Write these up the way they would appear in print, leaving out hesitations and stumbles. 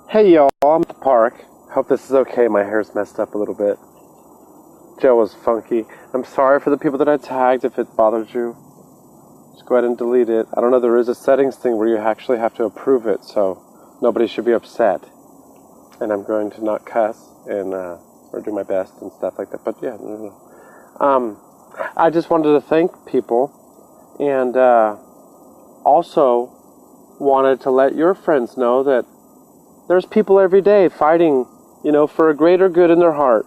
Hey y'all, I'm at the park. Hope this is okay. My hair's messed up a little bit. Joe was funky. I'm sorry for the people that I tagged if it bothers you. Just go ahead and delete it. I don't know, there is a settings thing where you actually have to approve it, so nobody should be upset. And I'm going to not cuss and or do my best and stuff like that. But yeah, I just wanted to thank people and also wanted to let your friends know that there's people every day fighting, for a greater good in their heart.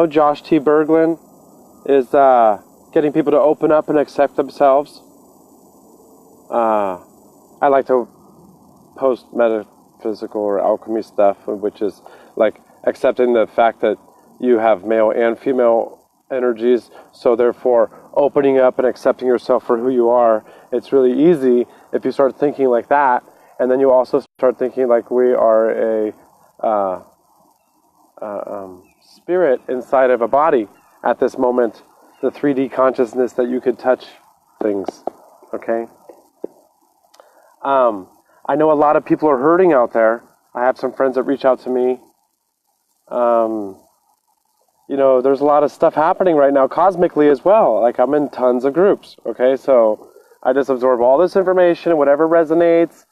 Josh T. Berglund is getting people to open up and accept themselves. I like to post metaphysical or alchemy stuff, which is like accepting the fact that you have male and female energies, so therefore opening up and accepting yourself for who you are. It's really easy if you start thinking like that, and then you also start thinking like we are a spirit inside of a body at this moment, the 3D consciousness that you could touch things, okay? I know a lot of people are hurting out there. I have some friends that reach out to me. There's a lot of stuff happening right now cosmically as well. Like I'm in tons of groups, okay? So I just absorb all this information, whatever resonates.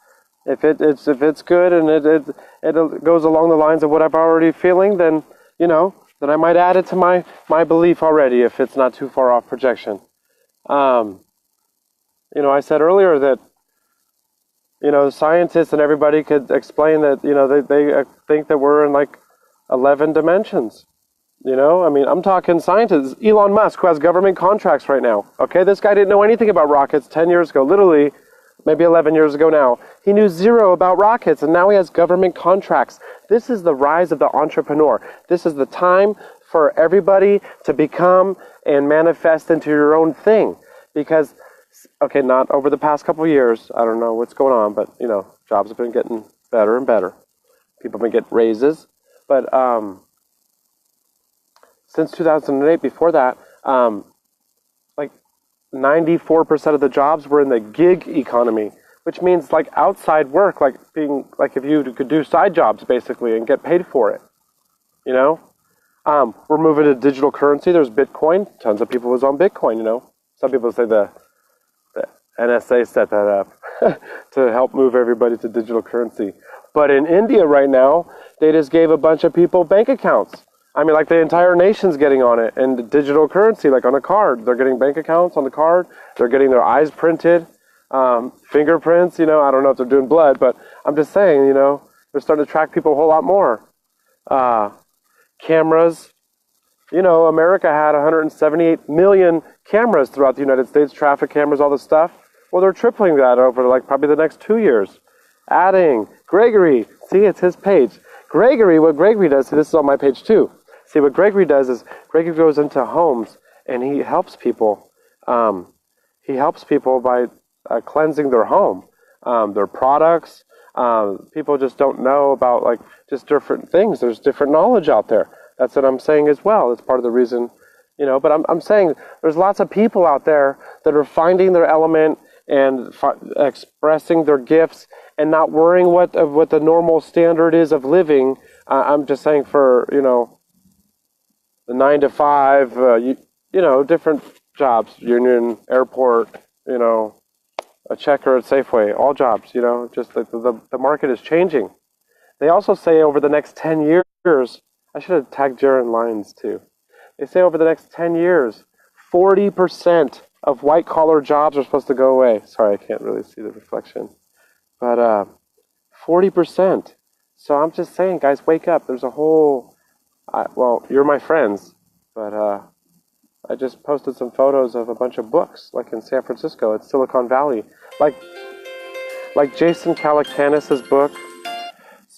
If it's good and it goes along the lines of what I'm already feeling, then then I might add it to my belief already if it's not too far off projection. I said earlier that scientists and everybody could explain that they think that we're in like 11 dimensions. I'm talking scientists. Elon Musk, who has government contracts right now. Okay, this guy didn't know anything about rockets 10 years ago, literally. Maybe 11 years ago now. He knew zero about rockets, and now he has government contracts. This is the rise of the entrepreneur. This is the time for everybody to become and manifest into your own thing. Because, okay, not over the past couple of years. I don't know what's going on, but, jobs have been getting better and better. People have been getting raises. But since 2008, before that, 94% of the jobs were in the gig economy, which means like outside work, like being like if you could do side jobs basically and get paid for it. We're moving to digital currency. There's Bitcoin. Tons of people was on Bitcoin. Some people say the NSA set that up to help move everybody to digital currency. But in India right now, they just gave a bunch of people bank accounts. Like the entire nation's getting on it, and digital currency, like on a card. They're getting bank accounts on the card. They're getting their eyes printed, fingerprints. I don't know if they're doing blood, but I'm just saying, they're starting to track people a whole lot more. Cameras. America had 178 million cameras throughout the United States, traffic cameras, all this stuff. Well, they're tripling that over like probably the next 2 years. Adding. Gregory. See, it's his page. What Gregory does, see, this is on my page too. See, what Gregory does is Gregory goes into homes and he helps people. He helps people by cleansing their home, their products. People just don't know about like just different things. There's different knowledge out there. That's what I'm saying as well. It's part of the reason, But I'm saying there's lots of people out there that are finding their element and expressing their gifts and not worrying what the normal standard is of living. I'm just saying for the 9 to 5, different jobs, union, airport, a checker at Safeway, all jobs, just the market is changing. They also say over the next 10 years, I should have tagged Jaron Lyons too. They say over the next 10 years, 40% of white-collar jobs are supposed to go away. Sorry, I can't really see the reflection. But 40%. So I'm just saying, guys, wake up. There's a whole... you're my friends, but I just posted some photos of a bunch of books, like in San Francisco, at Silicon Valley. Like Jason Calacanis' book.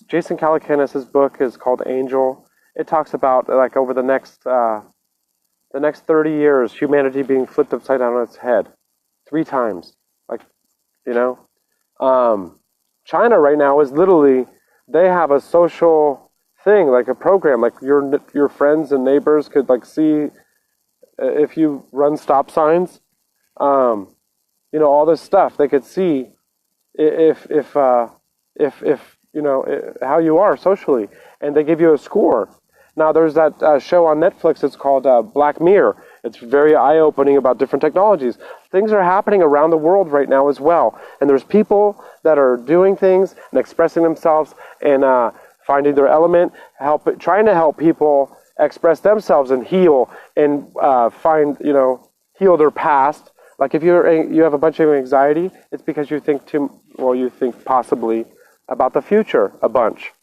Jason Calacanis' book is called Angel. It talks about, like, over the next 30 years, humanity being flipped upside down on its head. 3 times. China right now is literally, they have a social thing, like a program, like your friends and neighbors could like see if you run stop signs, all this stuff. They could see if how you are socially, and they give you a score. Now, there's that show on Netflix. It's called Black Mirror. It's very eye-opening about different technologies. Things are happening around the world right now as well. And there's people that are doing things and expressing themselves and finding their element, trying to help people express themselves and heal and heal their past. Like if you have a bunch of anxiety, it's because you think you think possibly about the future a bunch.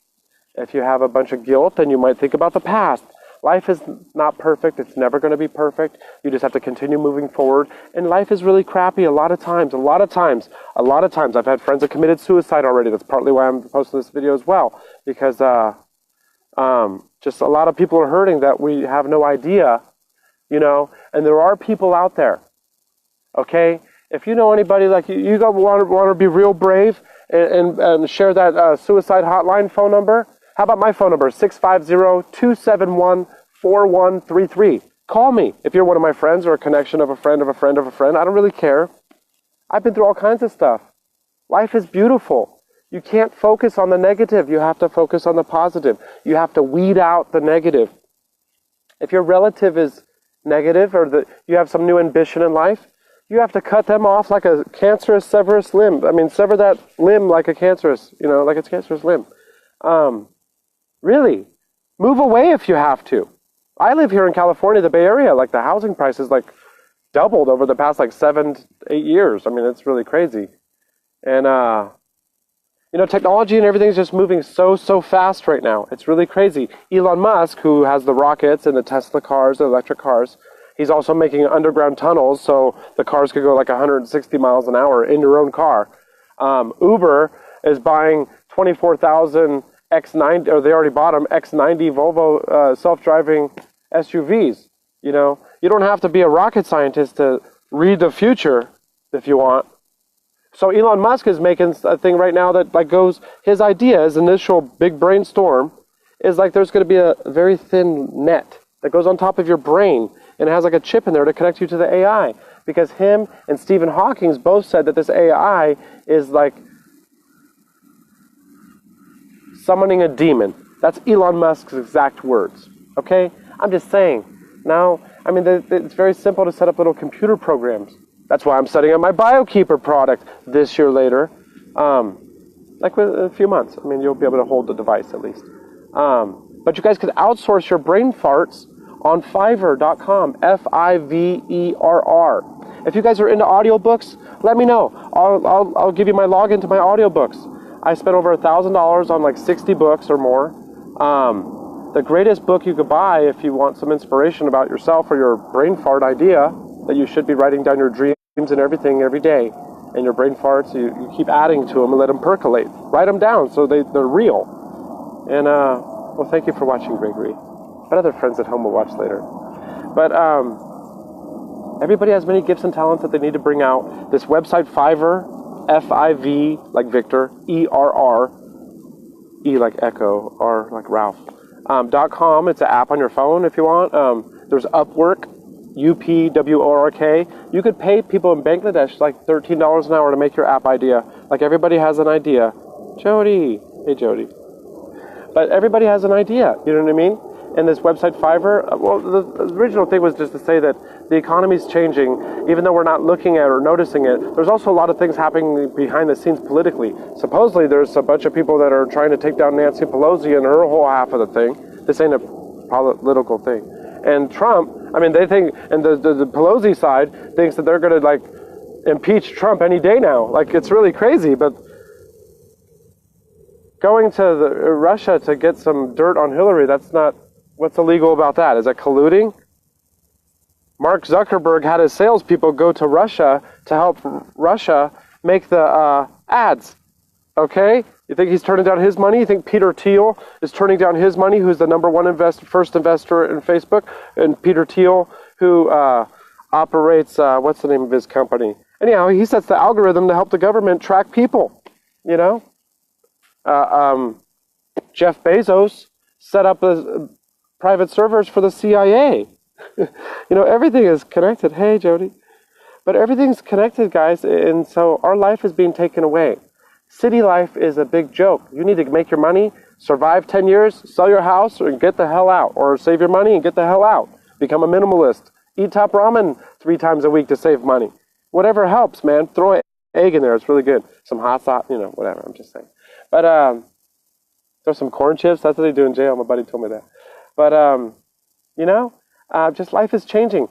If you have a bunch of guilt, then you might think about the past. Life is not perfect. It's never going to be perfect. You just have to continue moving forward. And life is really crappy a lot of times. I've had friends that committed suicide already. That's partly why I'm posting this video as well. Because just a lot of people are hurting that we have no idea, And there are people out there, okay? If you know anybody, like you want to be real brave and share that suicide hotline phone number. How about my phone number, 650-271-4133. Call me if you're one of my friends or a connection of a friend of a friend of a friend. I don't really care. I've been through all kinds of stuff. Life is beautiful. You can't focus on the negative. You have to focus on the positive. You have to weed out the negative. If your relative is negative or you have some new ambition in life, you have to cut them off like a cancerous severous limb. Sever that limb like a cancerous, like it's cancerous limb. Really, move away if you have to. I live here in California, the Bay Area. Like the housing prices doubled over the past 7 to 8 years. It's really crazy. And technology and everything is just moving so fast right now. It's really crazy. Elon Musk, who has the rockets and the Tesla cars, the electric cars, he's also making underground tunnels so the cars could go 160 miles an hour in your own car. Uber is buying 24,000 X90, or they already bought them, X90 Volvo self-driving SUVs. You don't have to be a rocket scientist to read the future if you want. So Elon Musk is making a thing right now that his idea, his initial big brainstorm, is there's going to be a very thin net that goes on top of your brain, and it has a chip in there to connect you to the AI. Because him and Stephen Hawking both said that this AI is summoning a demon. That's Elon Musk's exact words. Okay? I'm just saying. Now, it's very simple to set up little computer programs. That's why I'm setting up my BioKeeper product this year later. With a few months. You'll be able to hold the device at least. But you guys could outsource your brain farts on Fiverr.com. Fiverr. If you guys are into audiobooks, let me know. I'll give you my login to my audiobooks. I spent over $1,000 on 60 books or more. The greatest book you could buy if you want some inspiration about yourself or your brain fart idea, that you should be writing down your dreams and everything every day. And your brain farts, you keep adding to them and let them percolate. Write them down so they're real. And, thank you for watching, Gregory. But other friends at home will watch later. But everybody has many gifts and talents that they need to bring out. This website, Fiverr, F-I-V, like Victor, E-R-R, E like Echo, R like Ralph, .com. It's an app on your phone if you want. There's Upwork, U-P-W-O-R-K. You could pay people in Bangladesh $13 an hour to make your app idea. Everybody has an idea. Jody. Hey, Jody. But everybody has an idea, you know what I mean? And this website, Fiverr, the original thing was just to say that the economy's changing, even though we're not looking at or noticing it. There's also a lot of things happening behind the scenes politically. Supposedly, there's a bunch of people that are trying to take down Nancy Pelosi and her whole half of the thing. This ain't a political thing. And Trump, they think, and the Pelosi side thinks that they're going to, impeach Trump any day now. It's really crazy, but going to Russia to get some dirt on Hillary, that's not... What's illegal about that? Is that colluding? Mark Zuckerberg had his salespeople go to Russia to help Russia make the ads. Okay? You think he's turning down his money? You think Peter Thiel is turning down his money, who's the number one first investor in Facebook? And Peter Thiel, who operates, what's the name of his company? Anyhow, he sets the algorithm to help the government track people. Jeff Bezos set up private servers for the CIA. Everything is connected. Hey, Jody. But everything's connected, guys, and so our life is being taken away. City life is a big joke. You need to make your money, survive 10 years, sell your house, or get the hell out. Or save your money and get the hell out. Become a minimalist. Eat top ramen 3 times a week to save money. Whatever helps, man. Throw an egg in there. It's really good. Some hot sauce, whatever. I'm just saying. But throw some corn chips. That's what they do in jail. My buddy told me that. But, just life is changing.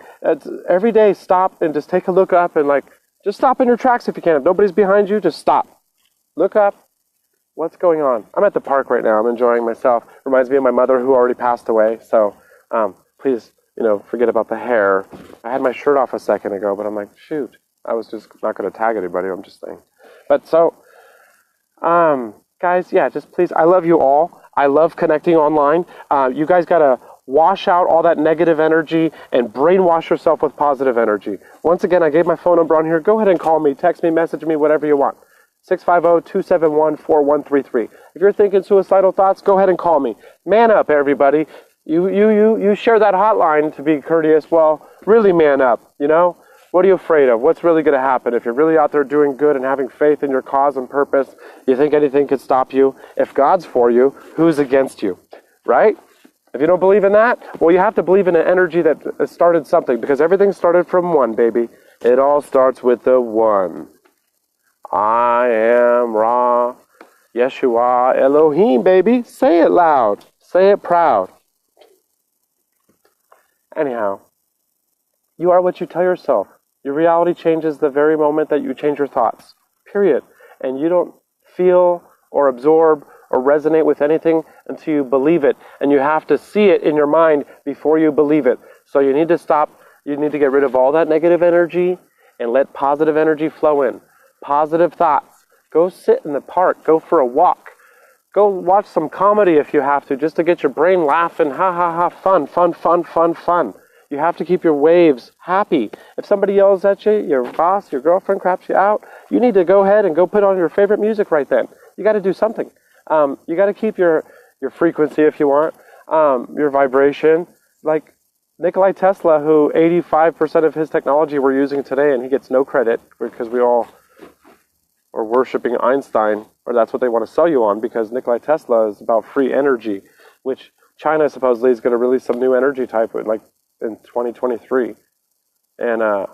Every day, stop and just take a look up and just stop in your tracks if you can. If nobody's behind you, just stop. Look up. What's going on? I'm at the park right now. I'm enjoying myself. Reminds me of my mother who already passed away. So please, forget about the hair. I had my shirt off a second ago, but I'm like, shoot. I was just not going to tag anybody. I'm just saying. But so, guys, yeah, just please. I love you all. I love connecting online. You guys got to wash out all that negative energy and brainwash yourself with positive energy. Once again, I gave my phone number on here. Go ahead and call me, text me, message me, whatever you want. 650-271-4133. If you're thinking suicidal thoughts, go ahead and call me. Man up, everybody. You share that hotline to be courteous. Well, really man up, What are you afraid of? What's really going to happen? If you're really out there doing good and having faith in your cause and purpose, you think anything could stop you? If God's for you, who's against you? Right? If you don't believe in that, well, you have to believe in an energy that started something, because everything started from one, baby. It all starts with the one. I am Ra, Yeshua, Elohim, baby. Say it loud. Say it proud. Anyhow, you are what you tell yourself. Your reality changes the very moment that you change your thoughts. Period. And you don't feel or absorb or resonate with anything until you believe it. And you have to see it in your mind before you believe it. So you need to stop. You need to get rid of all that negative energy and let positive energy flow in. Positive thoughts. Go sit in the park. Go for a walk. Go watch some comedy if you have to, just to get your brain laughing. Ha ha ha. Fun, fun, fun, fun, fun. You have to keep your waves happy. If somebody yells at you, your boss, your girlfriend craps you out, you need to go ahead and go put on your favorite music right then. You got to do something. You got to keep your frequency if you want, your vibration. Like Nikola Tesla, who 85% of his technology we're using today, and he gets no credit because we all are worshiping Einstein, or that's what they want to sell you on, because Nikola Tesla is about free energy, which China supposedly is going to release some new energy type in 2023. And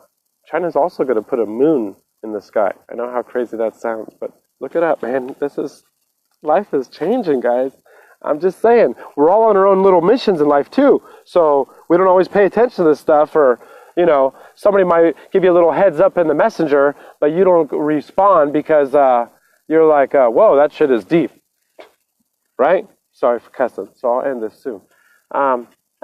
China's also going to put a moon in the sky. I know how crazy that sounds, but look it up, man. Life is changing, guys. I'm just saying, we're all on our own little missions in life too. So we don't always pay attention to this stuff, or, somebody might give you a little heads up in the messenger, but you don't respond because you're like, whoa, that shit is deep. Right? Sorry for cussing. So I'll end this soon.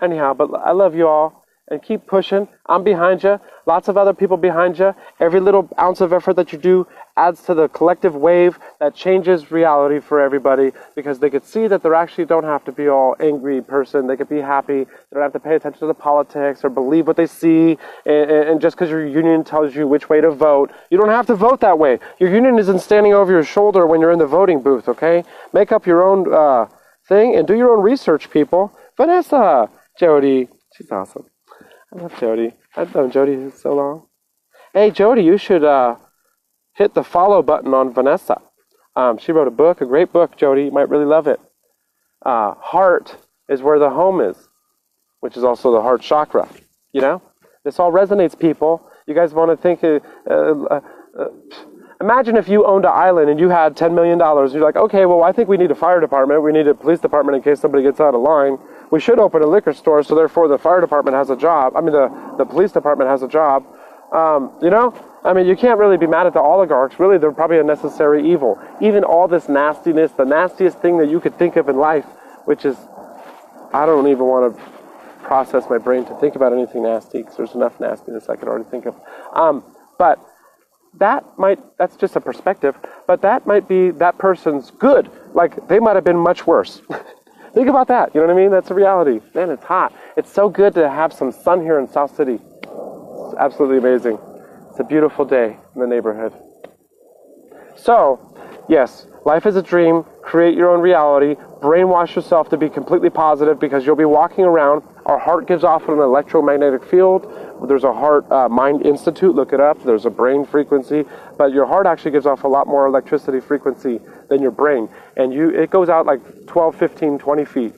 Anyhow, but I love you all, and keep pushing. I'm behind you. Lots of other people behind you. Every little ounce of effort that you do adds to the collective wave that changes reality for everybody, because they could see that they actually don't have to be all angry person. They could be happy. They don't have to pay attention to the politics or believe what they see. And just because your union tells you which way to vote, you don't have to vote that way. Your union isn't standing over your shoulder when you're in the voting booth, okay? Make up your own thing and do your own research, people. Vanessa, Jody, she's awesome. I love Jody. I've known Jody so long. Hey, Jody, you should hit the follow button on Vanessa. She wrote a book, a great book, Jody. You might really love it. Heart is where the home is, which is also the heart chakra. This all resonates, people. You guys want to think... imagine if you owned an island and you had $10 million. You're like, okay, well, I think we need a fire department. We need a police department in case somebody gets out of line. We should open a liquor store, so therefore the fire department has a job. I mean, the police department has a job. You can't really be mad at the oligarchs. Really, they're probably a necessary evil. Even all this nastiness, the nastiest thing that you could think of in life, which is, I don't even want to process my brain to think about anything nasty, because there's enough nastiness I could already think of. But that's just a perspective, but that might be that person's good. Like, they might have been much worse. Think about that, you know what I mean? That's a reality. Man, it's hot. It's so good to have some sun here in South City. It's absolutely amazing. It's a beautiful day in the neighborhood. So, yes, life is a dream. Create your own reality. Brainwash yourself to be completely positive, because you'll be walking around Our heart gives off an electromagnetic field. There's a heart mind institute, look it up. There's a brain frequency, but your heart actually gives off a lot more electricity frequency than your brain. And it goes out like 12, 15, 20 feet.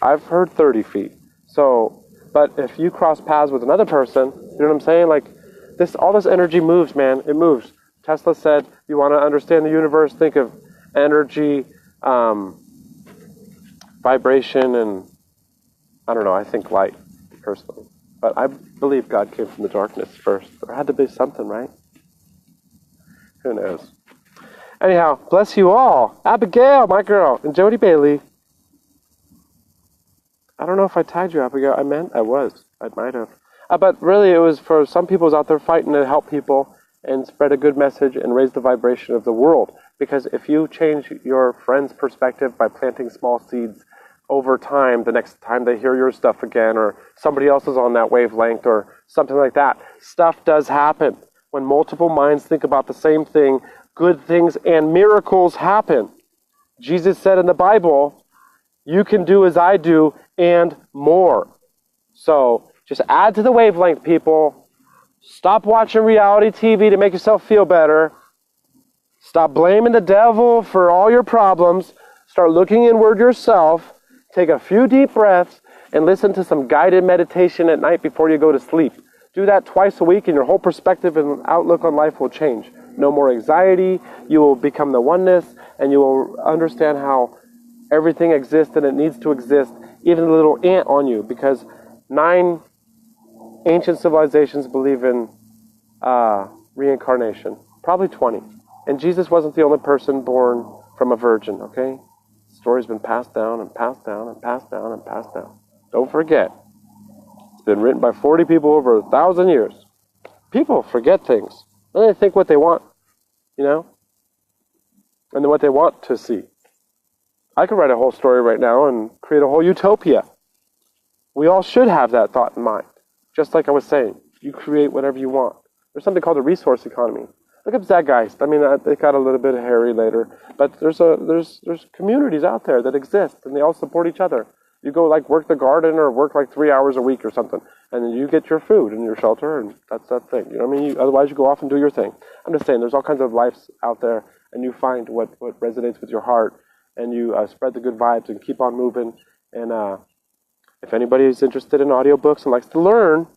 I've heard 30 feet. So, but if you cross paths with another person, you know what I'm saying? Like all this energy moves, man. It moves. Tesla said, you want to understand the universe, think of energy, vibration, and I don't know, I think light, personally. But I believe God came from the darkness first. There had to be something, right? Who knows? Anyhow, bless you all. Abigail, my girl, and Jody Bailey. I don't know if I tagged you, Abigail. I might have. But really, it was for some people out there fighting to help people and spread a good message and raise the vibration of the world. Because if you change your friend's perspective by planting small seeds, over time, the next time they hear your stuff again, or somebody else is on that wavelength, or something like that, stuff does happen. When multiple minds think about the same thing, good things and miracles happen. Jesus said in the Bible, you can do as I do and more. So just add to the wavelength, people. Stop watching reality TV to make yourself feel better. Stop blaming the devil for all your problems. Start looking inward yourself. Take a few deep breaths and listen to some guided meditation at night before you go to sleep. Do that twice a week and your whole perspective and outlook on life will change. No more anxiety. You will become the oneness, and you will understand how everything exists and it needs to exist, even the little ant on you, because 9 ancient civilizations believe in reincarnation. Probably 20. And Jesus wasn't the only person born from a virgin, okay? The story's been passed down and passed down and passed down and passed down. Don't forget. It's been written by 40 people over 1,000 years. People forget things. And they think what they want, you know? And then what they want to see. I could write a whole story right now and create a whole utopia. We all should have that thought in mind. Just like I was saying, you create whatever you want. There's something called the resource economy. Look at Zeitgeist. I mean, it got a little bit hairy later, but there's communities out there that exist, and they all support each other. You go like work the garden or work like 3 hours a week or something, and then you get your food and your shelter, and that's that thing. You know what I mean? Otherwise, you go off and do your thing. I'm just saying, there's all kinds of lives out there, and you find what resonates with your heart, and you spread the good vibes and keep on moving. And if anybody is interested in audiobooks and likes to learn,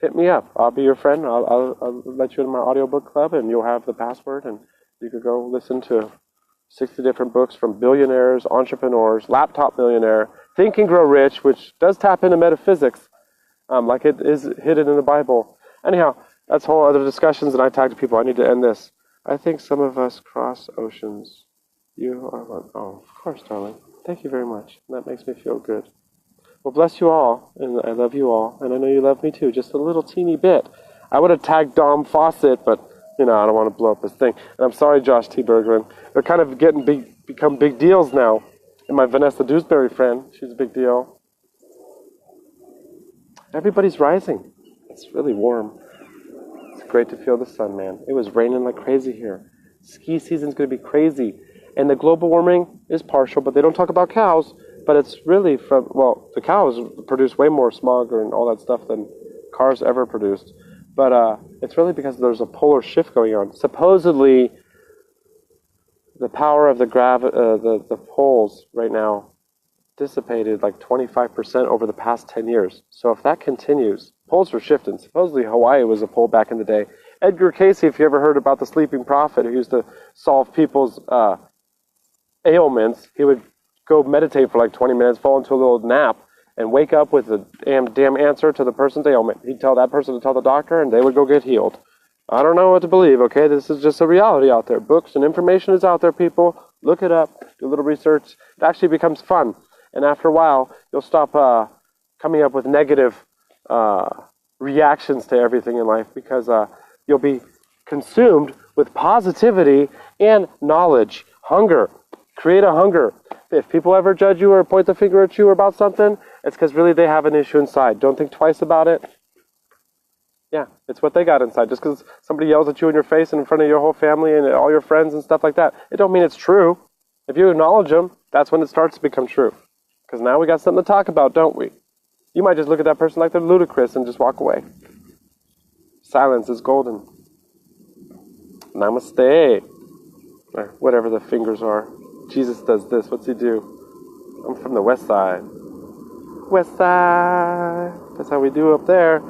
hit me up. I'll be your friend. I'll let you in my audiobook club, and you'll have the password, and you could go listen to 60 different books from billionaires, entrepreneurs, laptop millionaire, Think and Grow Rich, which does tap into metaphysics, like it is hidden in the Bible. Anyhow, that's whole other discussions, and I talk to people. I need to end this. I think some of us cross oceans. You are one. Oh, of course, darling. Thank you very much. That makes me feel good. Well, bless you all, and I love you all, and I know you love me too, just a little teeny bit. I would have tagged Dom Fawcett, but, you know, I don't want to blow up his thing. And I'm sorry, Josh T. Bergman. They're kind of become big deals now. And my Vanessa Dewsbury friend, she's a big deal. Everybody's rising. It's really warm. It's great to feel the sun, man. It was raining like crazy here. Ski season's going to be crazy. And the global warming is partial, but they don't talk about cows. But it's really from, well, the cows produce way more smog and all that stuff than cars ever produced. But it's really because there's a polar shift going on. Supposedly, the power of the poles right now dissipated like 25% over the past 10 years. So if that continues, poles are shifting. Supposedly Hawaii was a pole back in the day. Edgar Cayce, if you ever heard about the sleeping prophet who used to solve people's ailments, he would go meditate for like 20 minutes, fall into a little nap, and wake up with the damn answer to the person's ailment. He'd tell that person to tell the doctor, and they would go get healed. I don't know what to believe, okay? This is just a reality out there. Books and information is out there, people. Look it up. Do a little research. It actually becomes fun. And after a while, you'll stop coming up with negative reactions to everything in life, because you'll be consumed with positivity and knowledge. Hunger. Create a hunger. If people ever judge you or point the finger at you about something, it's because really they have an issue inside. Don't think twice about it. Yeah, it's what they got inside. Just because somebody yells at you in your face and in front of your whole family and all your friends and stuff like that, it don't mean it's true. If you acknowledge them, that's when it starts to become true. Because now we got something to talk about, don't we? You might just look at that person like they're ludicrous and just walk away. Silence is golden. Namaste. Or whatever the fingers are. Jesus does this. What's he do? I'm from the west side. West side. That's how we do up there.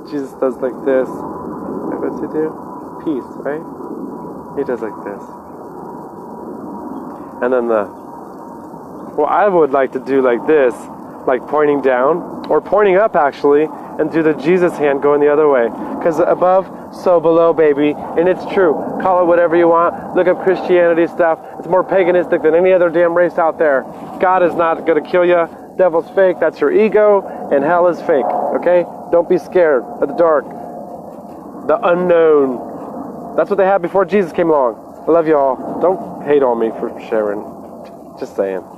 Jesus does like this. What's he do? Peace, right? He does like this. And then well, I would like to do like this, like pointing down, or pointing up actually, and do the Jesus hand going the other way. Because above, so below, baby. And it's true. Call it whatever you want. Look up Christianity stuff. It's more paganistic than any other damn race out there. God is not going to kill you. Devil's fake. That's your ego. And hell is fake. Okay? Don't be scared of the dark. The unknown. That's what they had before Jesus came along. I love you all. Don't hate on me for sharing. Just saying.